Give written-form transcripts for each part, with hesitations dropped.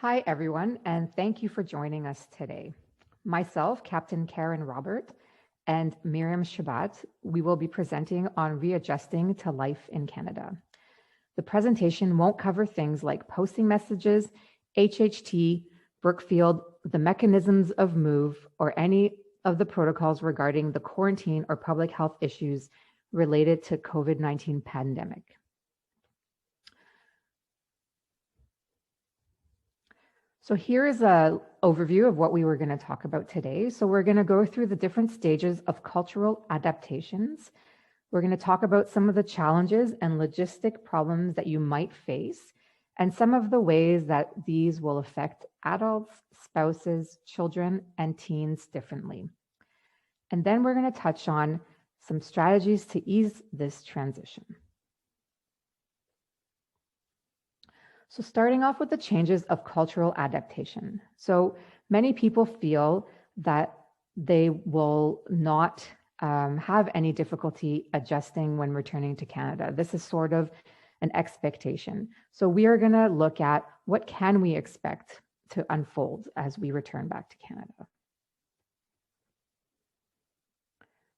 Hi, everyone, and thank you for joining us today. Myself, Captain Karen Robert, and Miriam Shabat, we will be presenting on readjusting to life in Canada. The presentation won't cover things like posting messages, HHT, Brookfield, the mechanisms of move, or any of the protocols regarding the quarantine or public health issues related to COVID-19 pandemic. So here is an overview of what we were going to talk about today. So we're going to go through the different stages of cultural adaptations. We're going to talk about some of the challenges and logistic problems that you might face, and some of the ways that these will affect adults, spouses, children, and teens differently. And then we're going to touch on some strategies to ease this transition. So starting off with the changes of cultural adaptation. So many people feel that they will not have any difficulty adjusting when returning to Canada. This is sort of an expectation. So we are going to look at what can we expect to unfold as we return back to Canada.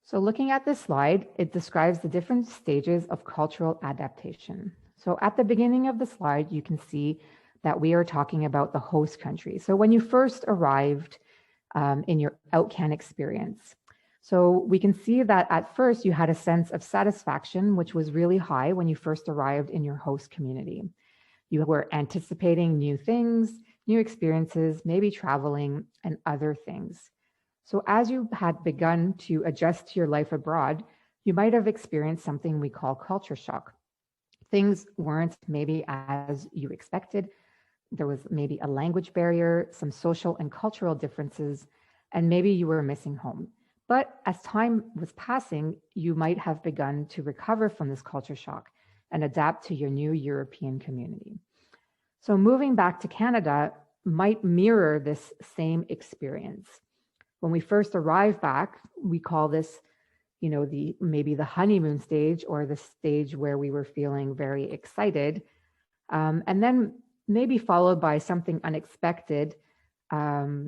So looking at this slide, it describes the different stages of cultural adaptation. So at the beginning of the slide, you can see that we are talking about the host country. So when you first arrived in your OutCan experience, so we can see that at first you had a sense of satisfaction, which was really high when you first arrived in your host community. You were anticipating new things, new experiences, maybe traveling and other things. So as you had begun to adjust to your life abroad, you might have experienced something we call culture shock. Things weren't maybe as you expected. There was maybe a language barrier, some social and cultural differences, and maybe you were missing home. But as time was passing, you might have begun to recover from this culture shock and adapt to your new European community. So moving back to Canada might mirror this same experience. When we first arrive back, we call this maybe the honeymoon stage, or the stage where we were feeling very excited, and then maybe followed by something unexpected,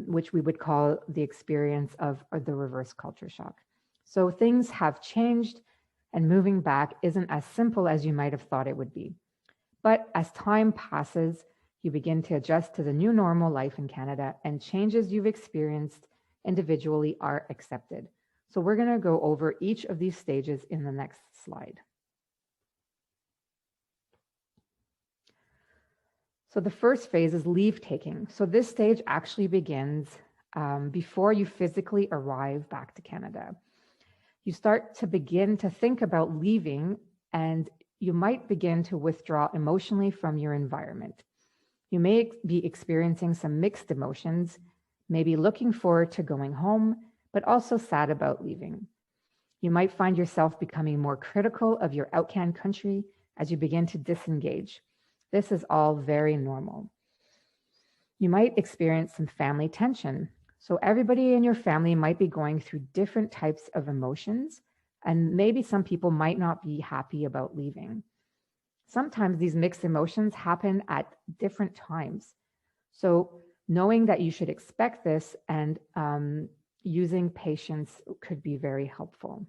which we would call the experience of the reverse culture shock. So things have changed, and moving back isn't as simple as you might have thought it would be. But as time passes, you begin to adjust to the new normal life in Canada, and changes you've experienced individually are accepted. So we're going to go over each of these stages in the next slide. So the first phase is leave taking. So this stage actually begins before you physically arrive back to Canada. You start to begin to think about leaving, and you might begin to withdraw emotionally from your environment. You may be experiencing some mixed emotions, maybe looking forward to going home, but also sad about leaving. You might find yourself becoming more critical of your OutCan country as you begin to disengage. This is all very normal. You might experience some family tension. So everybody in your family might be going through different types of emotions, and maybe some people might not be happy about leaving. Sometimes these mixed emotions happen at different times. So knowing that you should expect this and using patience could be very helpful.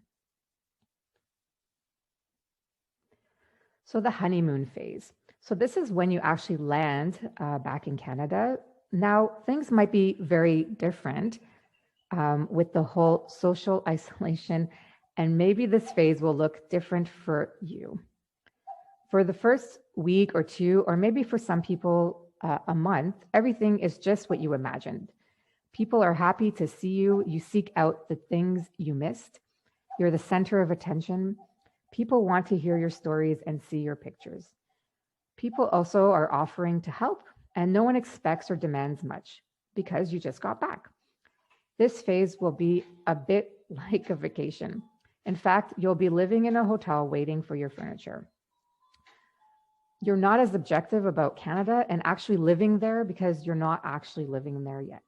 So the honeymoon phase. So this is when you actually land back in Canada. Now, things might be very different with the whole social isolation, and maybe this phase will look different for you. For the first week or two, or maybe for some people a month, everything is just what you imagined. People are happy to see you. You seek out the things you missed. You're the center of attention. People want to hear your stories and see your pictures. People also are offering to help, and no one expects or demands much because you just got back. This phase will be a bit like a vacation. In fact, you'll be living in a hotel waiting for your furniture. You're not as objective about Canada and actually living there because you're not actually living there yet.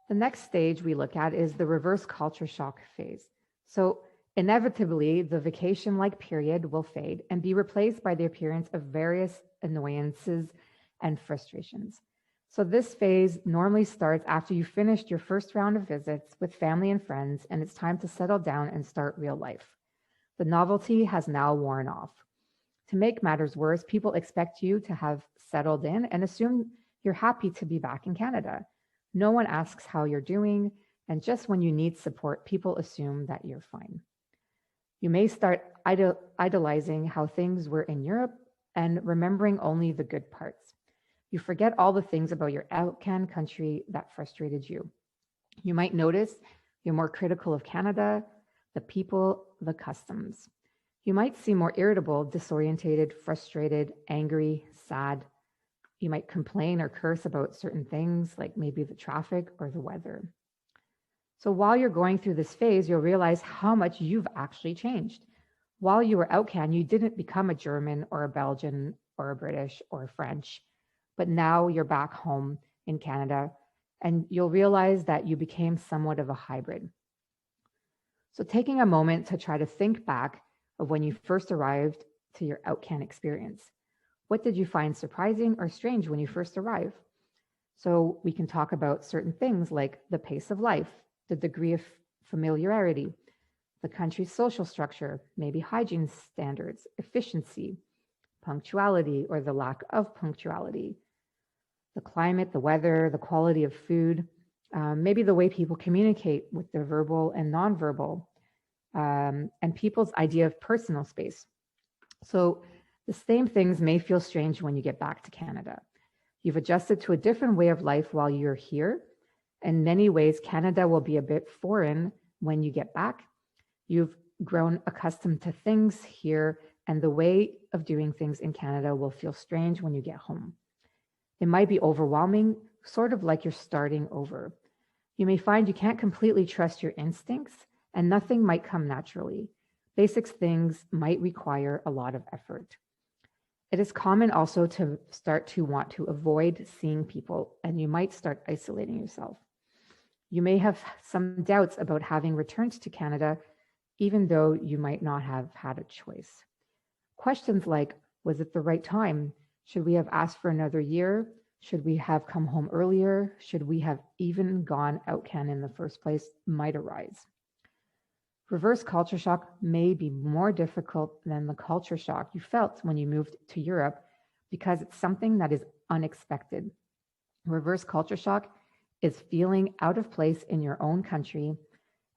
The next stage we look at is the reverse culture shock phase. So Inevitably, the vacation-like period will fade and be replaced by the appearance of various annoyances and frustrations. So this phase normally starts after you finished your first round of visits with family and friends, and it's time to settle down and start real life. The novelty has now worn off. To make matters worse, people expect you to have settled in and assume you're happy to be back in Canada. No one asks how you're doing, and just when you need support, people assume that you're fine. You may start idolizing how things were in Europe and remembering only the good parts. You forget all the things about your outcan country that frustrated you. You might notice you're more critical of Canada, the people, the customs. You might seem more irritable, disorientated, frustrated, angry, sad. You might complain or curse about certain things, like maybe the traffic or the weather. So while you're going through this phase, you'll realize how much you've actually changed. While you were outcan, you didn't become a German or a Belgian or a British or a French, but now you're back home in Canada, and you'll realize that you became somewhat of a hybrid. So taking a moment to try to think back of when you first arrived to your outcan experience. What did you find surprising or strange when you first arrived? So we can talk about certain things like the pace of life, the degree of familiarity, the country's social structure, maybe hygiene standards, efficiency, punctuality or the lack of punctuality, the climate, the weather, the quality of food, maybe the way people communicate with their verbal and nonverbal, and people's idea of personal space. So the same things may feel strange when you get back to Canada. You've adjusted to a different way of life while you're here. In many ways, Canada will be a bit foreign when you get back. You've grown accustomed to things here, and the way of doing things in Canada will feel strange when you get home. It might be overwhelming, sort of like you're starting over. You may find you can't completely trust your instincts, and nothing might come naturally. Basic things might require a lot of effort. It is common also to start to want to avoid seeing people, and you might start isolating yourself. You may have some doubts about having returned to Canada, even though you might not have had a choice. Questions like, was it the right time? Should we have asked for another year? Should we have come home earlier? Should we have even gone outcan in the first place might arise. Reverse culture shock may be more difficult than the culture shock you felt when you moved to Europe because it's something that is unexpected. Reverse culture shock is feeling out of place in your own country,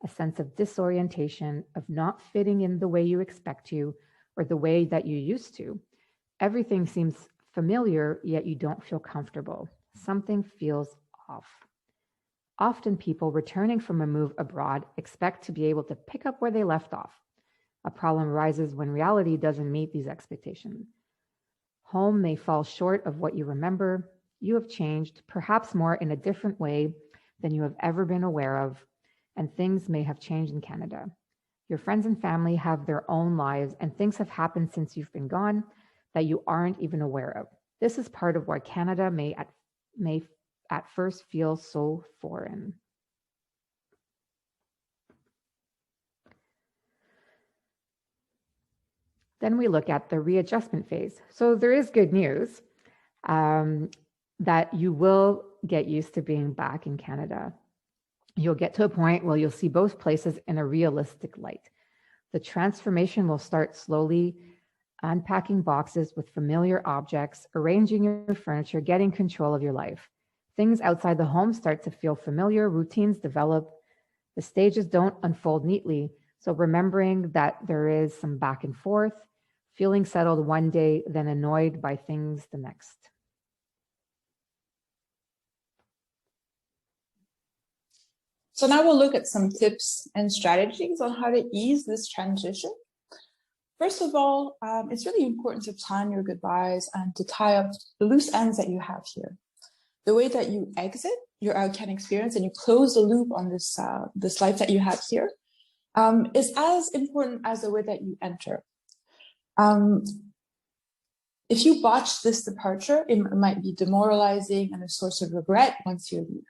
a sense of disorientation, of not fitting in the way you expect to or the way that you used to. Everything seems familiar, yet you don't feel comfortable. Something feels off. Often people returning from a move abroad expect to be able to pick up where they left off. A problem arises when reality doesn't meet these expectations. Home may fall short of what you remember. You have changed, perhaps more in a different way than you have ever been aware of, and things may have changed in Canada. Your friends and family have their own lives, and things have happened since you've been gone that you aren't even aware of. This is part of why Canada may at first feel so foreign. Then we look at the readjustment phase. So there is good news that you will get used to being back in Canada. You'll get to a point where you'll see both places in a realistic light. The transformation will start slowly, unpacking boxes with familiar objects, arranging your furniture, getting control of your life. Things outside the home start to feel familiar, routines develop. The stages don't unfold neatly, so remembering that there is some back and forth, feeling settled one day, then annoyed by things the next. So now we'll look at some tips and strategies on how to ease this transition. First of all, it's really important to plan your goodbyes and to tie up the loose ends that you have here. The way that you exit your outcan experience and you close the loop on this life that you have here is as important as the way that you enter. If you botch this departure, it might be demoralizing and a source of regret once you leave.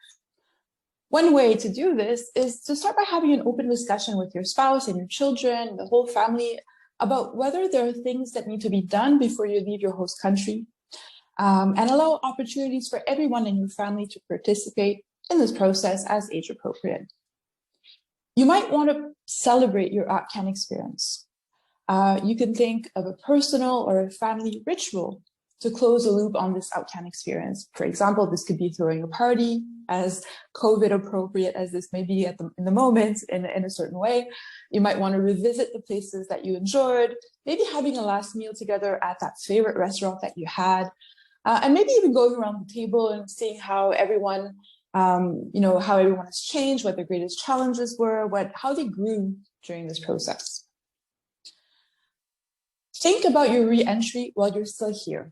One way to do this is to start by having an open discussion with your spouse and your children, the whole family, about whether there are things that need to be done before you leave your host country, and allow opportunities for everyone in your family to participate in this process as age appropriate. You might want to celebrate your outcome experience. You can think of a personal or a family ritual to close the loop on this outcome experience. For example, this could be throwing a party, as COVID appropriate as this may be in the moment in a certain way. You might want to revisit the places that you enjoyed, maybe having a last meal together at that favorite restaurant that you had, and maybe even going around the table and seeing how everyone, how everyone has changed, what their greatest challenges were, how they grew during this process. Think about your re-entry while you're still here.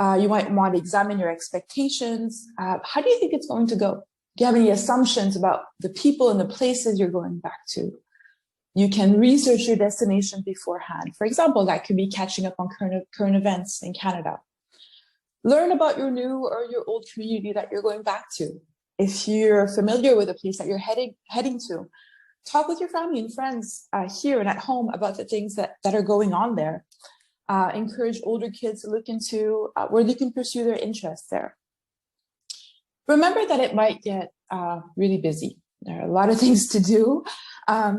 You might want to examine your expectations. How do you think it's going to go? Do you have any assumptions about the people and the places you're going back to? You can research your destination beforehand. For example, that could be catching up on current events in Canada. Learn about your new or your old community that you're going back to. If you're familiar with a place that you're heading to, talk with your family and friends here and at home about the things that are going on there. Encourage older kids to look into where they can pursue their interests there. Remember that it might get really busy. There are a lot of things to do.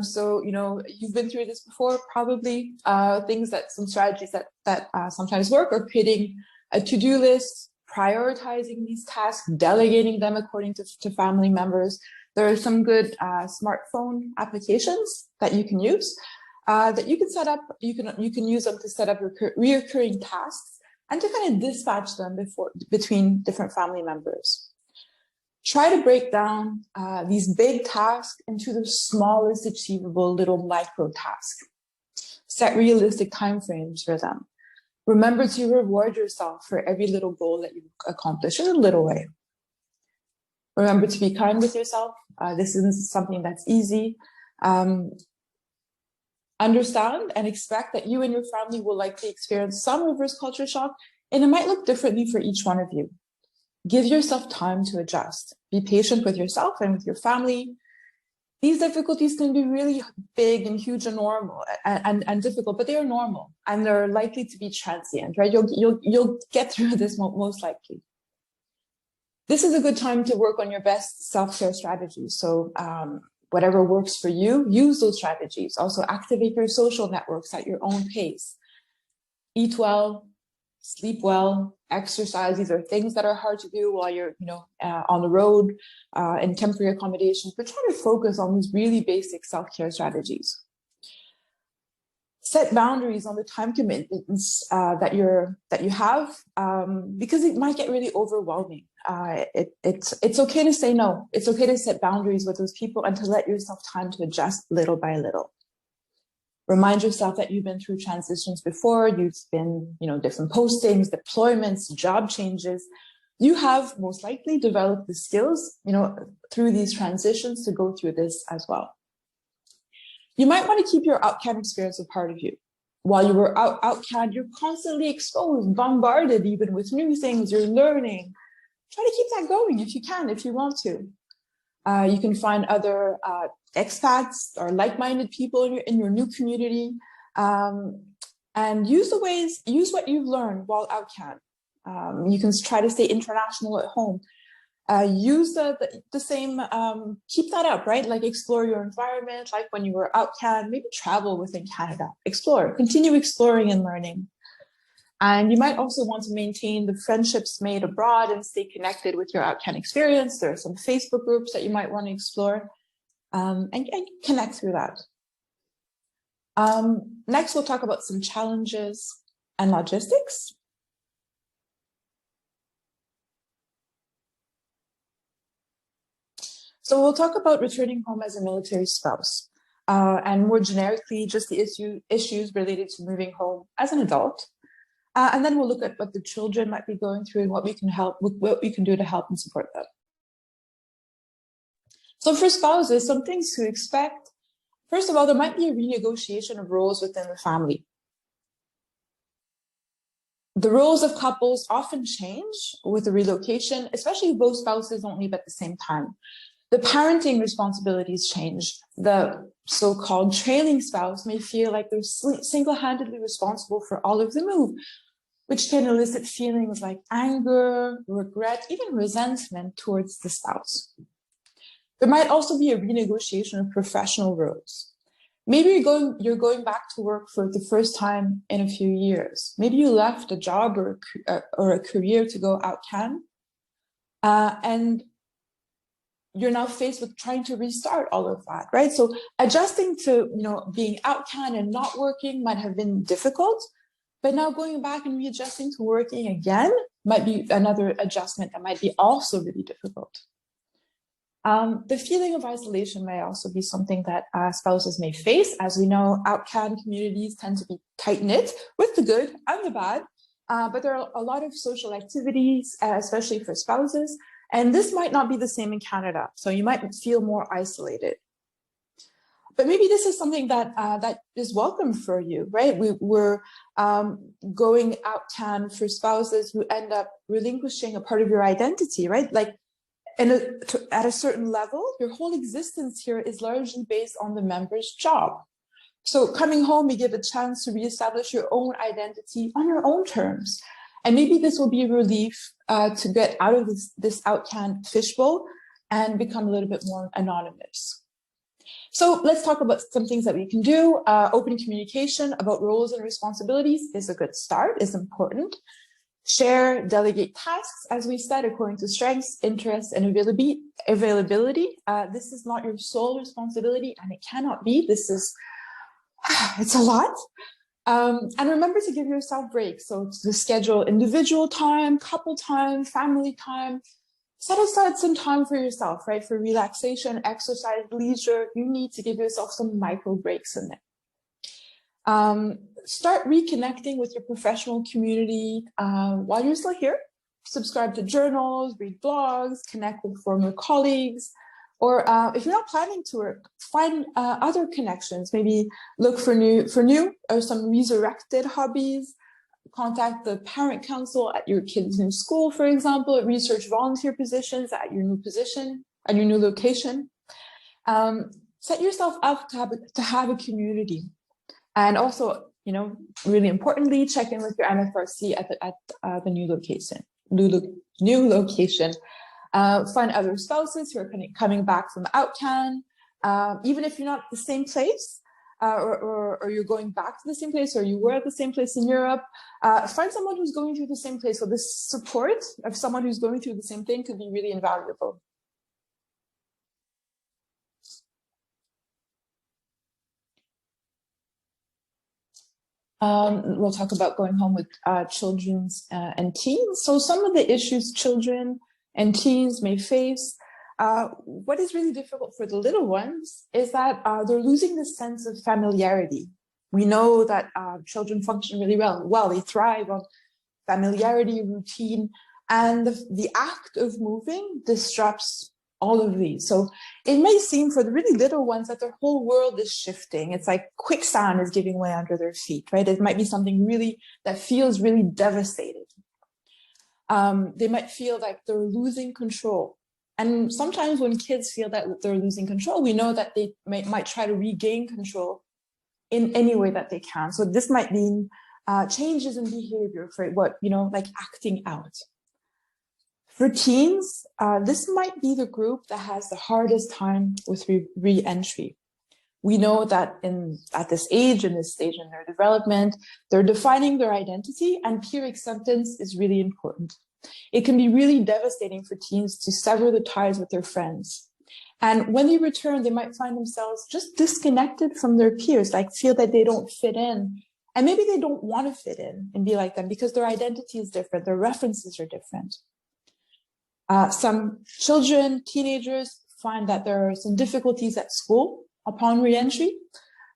So, you've been through this before, probably. Some strategies that sometimes work are creating a to-do list, prioritizing these tasks, delegating them according to family members. There are some good smartphone applications that you can use. That you can set up, you can use them to set up reoccurring tasks and to kind of dispatch them between different family members. Try to break down these big tasks into the smallest achievable little micro tasks. Set realistic timeframes for them. Remember to reward yourself for every little goal that you've accomplished in a little way. Remember to be kind with yourself. This isn't something that's easy. Understand and expect that you and your family will likely experience some reverse culture shock, and it might look differently for each one of you. Give yourself time to adjust. Be patient with yourself and with your family. These difficulties can be really big and huge and normal and difficult, but they are normal and they're likely to be transient, right? You'll get through this most likely. This is a good time to work on your best self-care strategies. So, whatever works for you, use those strategies. Also activate your social networks at your own pace. Eat well, sleep well, exercise. These are things that are hard to do while you're, on the road, in temporary accommodations, but try to focus on these really basic self-care strategies. Set boundaries on the time commitments that you have, because it might get really overwhelming. It's okay to say no. It's okay to set boundaries with those people and to let yourself time to adjust little by little. Remind yourself that you've been through transitions before. You've been, different postings, deployments, job changes. You have most likely developed the skills, through these transitions to go through this as well. You might want to keep your outcome experience a part of you. While you were outcast, you're constantly exposed, bombarded even with new things you're learning. Try to keep that going if you can, if you want to. You can find other expats or like-minded people in your new community, and use what you've learned while outcast. You can try to stay international at home. Use the same, keep that up, right? Like explore your environment, like when you were outcast, maybe travel within Canada, continue exploring and learning. And you might also want to maintain the friendships made abroad and stay connected with your outcast experience. There are some Facebook groups that you might want to explore, and connect through that. Next, we'll talk about some challenges and logistics. So we'll talk about returning home as a military spouse, and more generically, just the issues related to moving home as an adult. And then we'll look at what the children might be going through and what we can do to help and support them. So for spouses, some things to expect. First of all, there might be a renegotiation of roles within the family. The roles of couples often change with the relocation, especially if both spouses don't leave at the same time. The parenting responsibilities change. The so-called trailing spouse may feel like they're single-handedly responsible for all of the move, which can elicit feelings like anger, regret, even resentment towards the spouse. There might also be a renegotiation of professional roles. Maybe you're going back to work for the first time in a few years. Maybe you left a job or a career to go out can, and you're now faced with trying to restart all of that, right? So adjusting to being out can and not working might have been difficult, but now going back and readjusting to working again might be another adjustment that might be also really difficult. The feeling of isolation may also be something that spouses may face. As we know, out-can communities tend to be tight-knit with the good and the bad, but there are a lot of social activities, especially for spouses, and this might not be the same in Canada, so you might feel more isolated. But maybe this is something that that is welcome for you, right? We're going out-can for spouses who end up relinquishing a part of your identity, right? Like, at a certain level, your whole existence here is largely based on the member's job. So coming home, you give a chance to reestablish your own identity on your own terms. And maybe this will be a relief to get out of this out-can fishbowl and become a little bit more anonymous. So let's talk about some things that we can do. Open communication about roles and responsibilities is a good start, is important. Share, delegate tasks, as we said, according to strengths, interests, and availability. This is not your sole responsibility, and it cannot be. This is, it's a lot. And remember to give yourself breaks. So to schedule individual time, couple time, family time. Set aside some time for yourself, right? For relaxation, exercise, leisure. You need to give yourself some micro breaks in there. Start reconnecting with your professional community while you're still here. Subscribe to journals, read blogs, connect with former colleagues, or if you're not planning to work, find other connections. Maybe look for new or some resurrected hobbies. Contact the parent council at your kid's new school, for example. Research volunteer positions at your new position, at your new location. Set yourself up to have a community, and also, really importantly, check in with your MFRC at the new location. New location. Find other spouses who are coming back from out-can, even if you're not at the same place, or you're going back to the same place, or you were at the same place in Europe. Find someone who's going through the same place. So this support of someone who's going through the same thing could be really invaluable. We'll talk about going home with children and teens. So some of the issues children and teens may face, what is really difficult for the little ones is that they're losing the sense of familiarity. We know that children function really well. They thrive on familiarity, routine, and the act of moving disrupts all of these. So it may seem for the really little ones that their whole world is shifting. It's like quicksand is giving way under their feet, right? It might be something really that feels really devastating. They might feel like they're losing control. And sometimes when kids feel that they're losing control, we know that they might try to regain control in any way that they can. So this might mean changes in behavior, for like acting out. For teens, this might be the group that has the hardest time with re-entry. We know that at this age, in this stage in their development, they're defining their identity, and peer acceptance is really important. It can be really devastating for teens to sever the ties with their friends. And when they return, they might find themselves just disconnected from their peers, like feel that they don't fit in. And maybe they don't want to fit in and be like them because their identity is different, their references are different. Some children, teenagers find that there are some difficulties at school upon re-entry.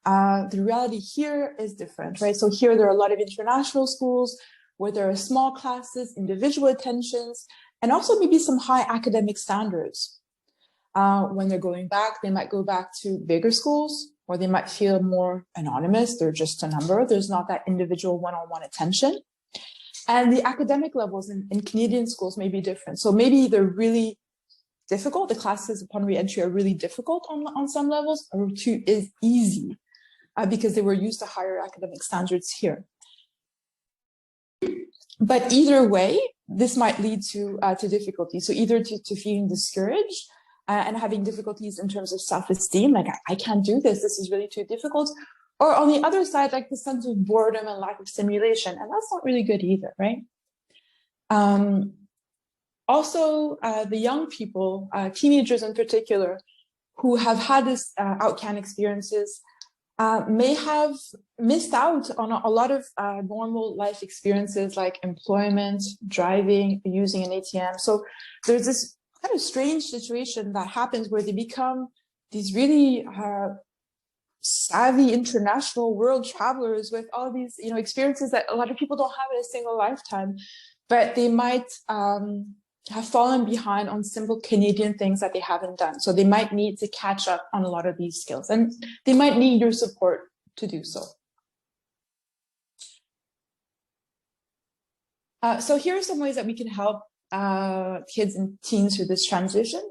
The reality here is different, right? So here there are a lot of international schools where there are small classes, individual attentions, and also maybe some high academic standards. When they're going back, they might go back to bigger schools, or they might feel more anonymous. They're just a number. There's not that individual one-on-one attention. And the academic levels in Canadian schools may be different. So maybe they're really difficult. The classes upon re-entry are really difficult on some levels, or route 2 is easy because they were used to higher academic standards here. But either way, this might lead to difficulty. So either to feeling discouraged and having difficulties in terms of self-esteem, like I can't do this is really too difficult. Or on the other side, like the sense of boredom and lack of stimulation, and that's not really good either, right? Also, the young people, teenagers in particular, who have had this outcan experiences may have missed out on a lot of normal life experiences like employment, driving, using an ATM. So there's this kind of strange situation that happens where they become these really savvy international world travelers with all these, you know, experiences that a lot of people don't have in a single lifetime, but they might have fallen behind on simple Canadian things that they haven't done. So they might need to catch up on a lot of these skills, and they might need your support to do so. So here are some ways that we can help kids and teens through this transition.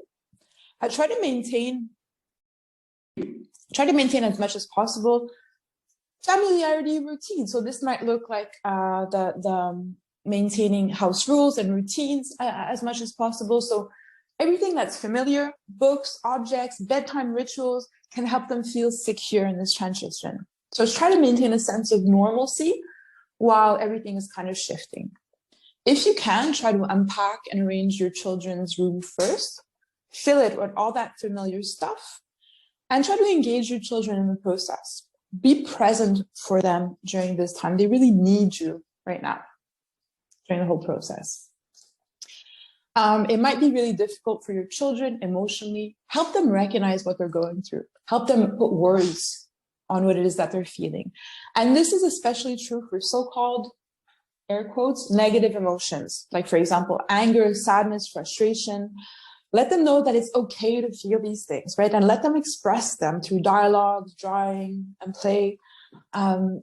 Try to maintain as much as possible familiarity routine. So this might look like the maintaining house rules and routines as much as possible. So everything that's familiar, books, objects, bedtime rituals, can help them feel secure in this transition. So try to maintain a sense of normalcy while everything is kind of shifting. If you can, try to unpack and arrange your children's room first, fill it with all that familiar stuff, and try to engage your children in the process. Be present for them during this time. They really need you right now during the whole process. It might be really difficult for your children emotionally. Help them recognize what they're going through. Help them put words on what it is that they're feeling. And this is especially true for so-called, air quotes, negative emotions. Like, for example, anger, sadness, frustration. Let them know that it's okay to feel these things, right? And let them express them through dialogue, drawing, and play.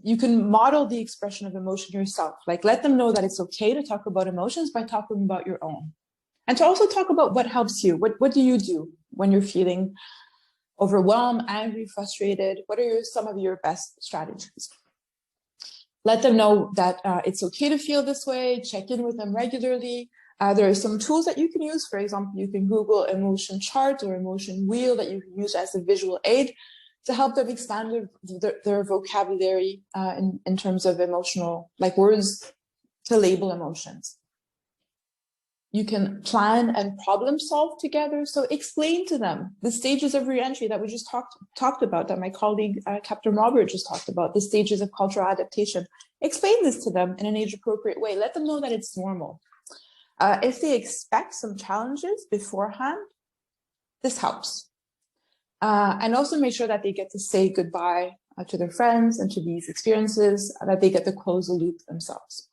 You can model the expression of emotion yourself. Like, let them know that it's okay to talk about emotions by talking about your own. And to also talk about what helps you. What do you do when you're feeling overwhelmed, angry, frustrated? What are some of your best strategies? Let them know that it's okay to feel this way. Check in with them regularly. There are some tools that you can use. For example, you can Google emotion chart or emotion wheel that you can use as a visual aid to help them expand their vocabulary in terms of emotional, like words to label emotions. You can plan and problem solve together. So explain to them the stages of reentry that we just talked about, that my colleague, Captain Robert, just talked about, the stages of cultural adaptation. Explain this to them in an age-appropriate way. Let them know that it's normal. If they expect some challenges beforehand, this helps. And also make sure that they get to say goodbye to their friends and to these experiences, that they get to close the loop themselves.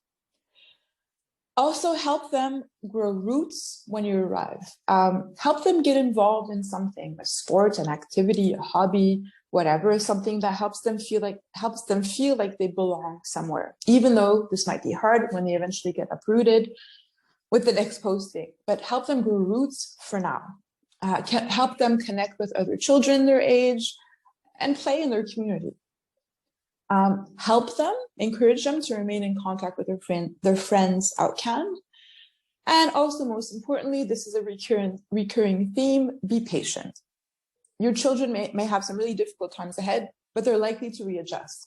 Also help them grow roots when you arrive. Help them get involved in something, a sport, an activity, a hobby, whatever, something that helps them feel like they belong somewhere, even though this might be hard when they eventually get uprooted with the next posting. But help them grow roots for now. Help them connect with other children their age and play in their community. Help them, encourage them to remain in contact with their friends outcan. And also, most importantly, this is a recurring theme, be patient. Your children may have some really difficult times ahead, but they're likely to readjust.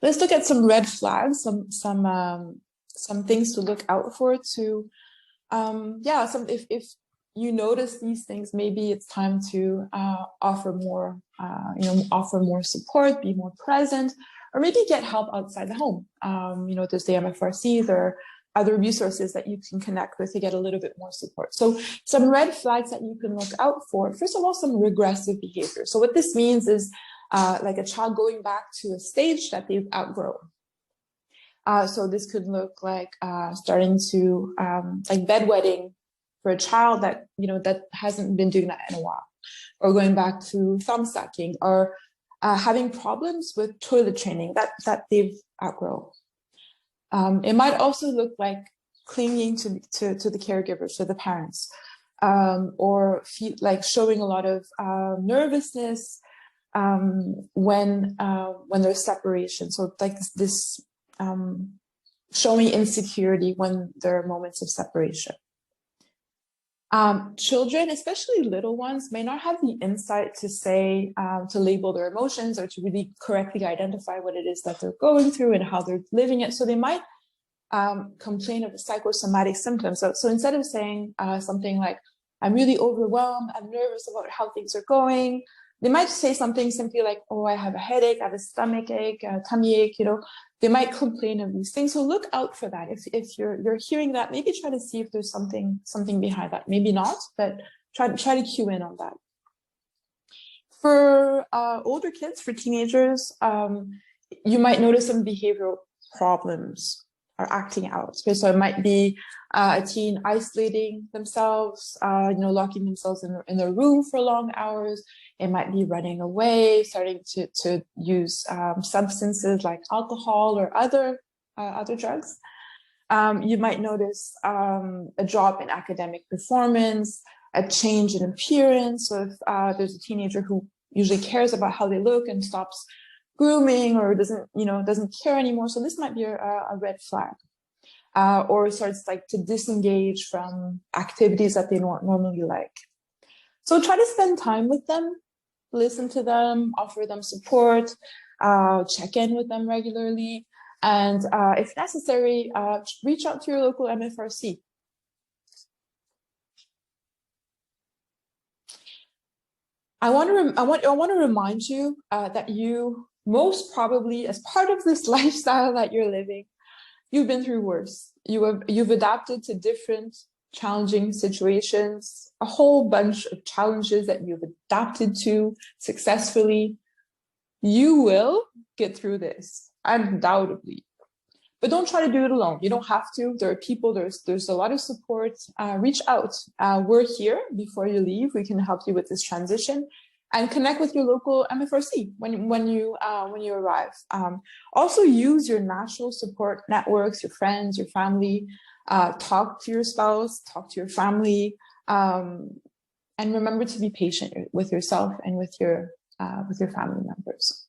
Let's look at some red flags, some things to look out for. If you notice these things, maybe it's time to offer more support, be more present, or maybe get help outside the home. There's the MFRC, there are other resources that you can connect with to get a little bit more support. So some red flags that you can look out for. First of all, some regressive behavior. So what this means is like a child going back to a stage that they've outgrown. So this could look like starting to like bedwetting for a child that that hasn't been doing that in a while, or going back to thumb sucking, or having problems with toilet training that they've outgrown. It might also look like clinging to the caregivers, to the parents, or feel like showing a lot of nervousness when there's separation. So like this showing insecurity when there are moments of separation. Children, especially little ones, may not have the insight to say, to label their emotions or to really correctly identify what it is that they're going through and how they're living it. So they might complain of psychosomatic symptoms. So instead of saying something like, I'm really overwhelmed, I'm nervous about how things are going, they might say something simply like, oh, I have a headache, I have a stomach ache, a tummy ache, they might complain of these things. So look out for that. If you're hearing that, maybe try to see if there's something behind that. Maybe not, but try to cue in on that. For older kids, for teenagers, you might notice some behavioral problems are acting out. So it might be a teen isolating themselves, locking themselves in their room for long hours. It might be running away, starting to use substances like alcohol or other drugs. You might notice a drop in academic performance, a change in appearance. So if there's a teenager who usually cares about how they look and stops grooming or doesn't care anymore, so this might be a red flag. Or starts to disengage from activities that they don't normally like. So try to spend time with them, listen to them, offer them support, check in with them regularly, and if necessary, reach out to your local MFRC. I want to remind you that you most probably, as part of this lifestyle that you're living, you've been through worse. You've adapted to different challenging situations, a whole bunch of challenges that you've adapted to successfully. You will get through this, undoubtedly. But don't try to do it alone. You don't have to. There are people, there's a lot of support. Reach out. We're here before you leave. We can help you with this transition. And connect with your local MFRC when you arrive. Also use your national support networks, your friends, your family. Talk to your spouse, talk to your family, and remember to be patient with yourself and with your family members.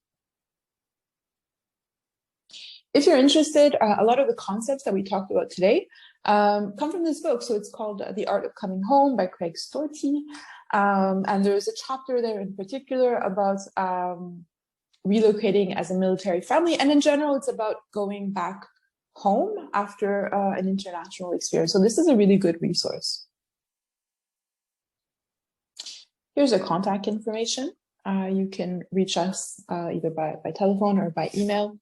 If you're interested, a lot of the concepts that we talked about today come from this book. So it's called The Art of Coming Home by Craig Storty. And there's a chapter there in particular about relocating as a military family. And in general, it's about going back home after an international experience. So this is a really good resource. Here's our contact information. You can reach us either by telephone or by email.